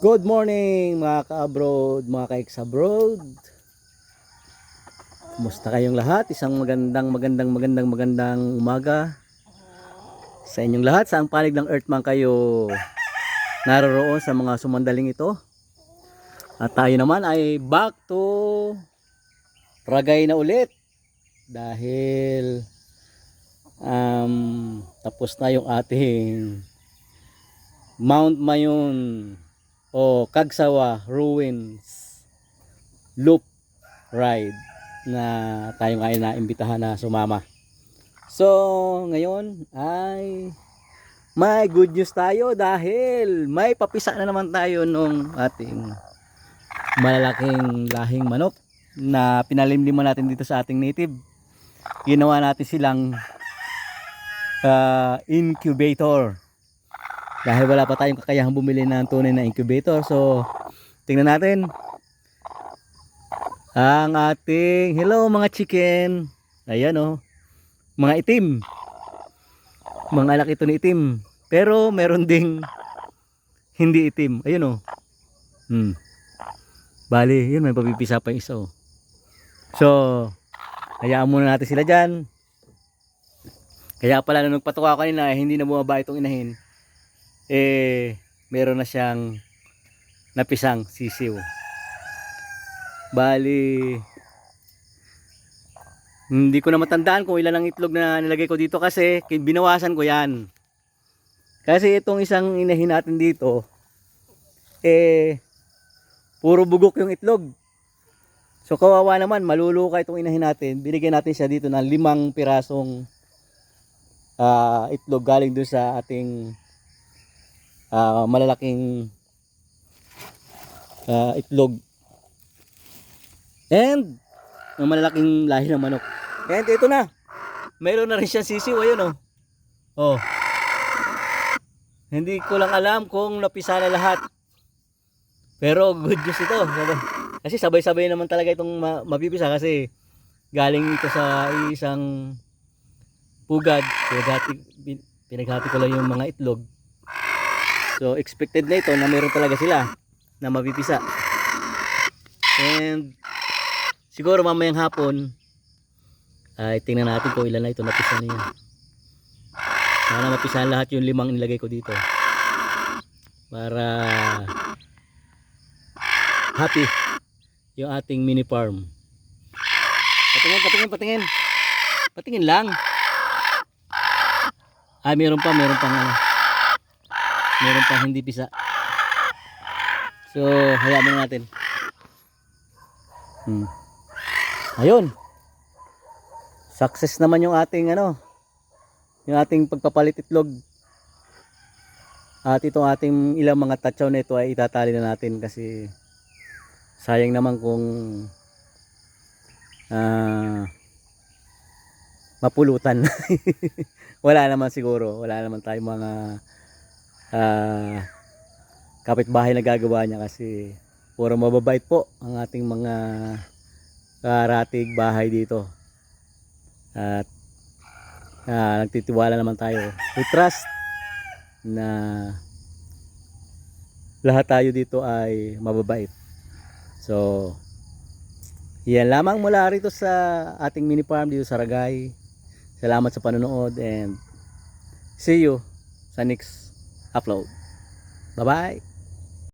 Good morning mga ka-abroad, mga ka-ex-abroad. Kumusta kayong lahat? Isang magandang umaga sa inyong lahat. Saang panig ng earth man kayo naroroon sa mga sumandaling ito. At tayo naman ay back to Ragay na ulit. Dahil tapos na yung ating Mount Mayon o Kagsawa Ruins Loop Ride na tayo nga ay naimbitahan na sumama. So ngayon ay may good news tayo dahil may papisa na naman tayo nung ating malalaking lahing manok na pinalimliman natin dito sa ating native. Ginawa natin silang incubator dahil wala pa tayong kakayahang bumili ng tunay na incubator. So tingnan natin ang ating hello mga chicken. Ayan oh, mga itim, mga alak ito ni itim, pero meron ding hindi itim. Ayun oh, bali yun, may papipisa pa yung isa oh. So hayaan muna natin sila dyan. Kaya pala nung nagpatuka kanina hindi na bumaba itong inahin, meron na siyang napisang sisiw. Bali hindi ko na matandaan kung ilan ang itlog na nilagay ko dito kasi binawasan ko yan. Kasi itong isang inahin natin dito puro bugok yung itlog. So kawawa naman, maluluka itong inahin natin. Binigyan natin siya dito ng 5 pirasong itlog galing doon sa ating malalaking itlog and ng malalaking lahi ng manok. And ito na, meron na rin siyang sisiw. Ayun oh. Hindi ko lang alam kung napisa na lahat, pero good news ito kasi sabay-sabay naman talaga itong mapipisa kasi galing ito sa isang pugad. Pinaghati ko lang yung mga itlog. So expected na ito na meron talaga sila na mapipisa. And siguro mamayang hapon ay tingnan natin kung ilan na ito napisa niya. Sana mapisahan lahat yung 5 nilagay ko dito para happy yung ating mini farm. Patingin lang. Meron pang hindi pisa. So hayaan muna natin. Ayun, success naman yung ating yung ating pagpapalit itlog. At itong ating ilang mga tatsaw na ito ay itatali na natin kasi sayang naman kung mapulutan. Wala naman siguro, wala naman tayong mga kapitbahay na gagawa niya kasi puro mababait po ang ating mga karatig bahay dito. At nagtitiwala naman tayo, we trust na lahat tayo dito ay mababait. So yan lamang mula rito sa ating mini farm dito sa Ragay. Salamat sa panonood and see you sa next upload. Bye bye.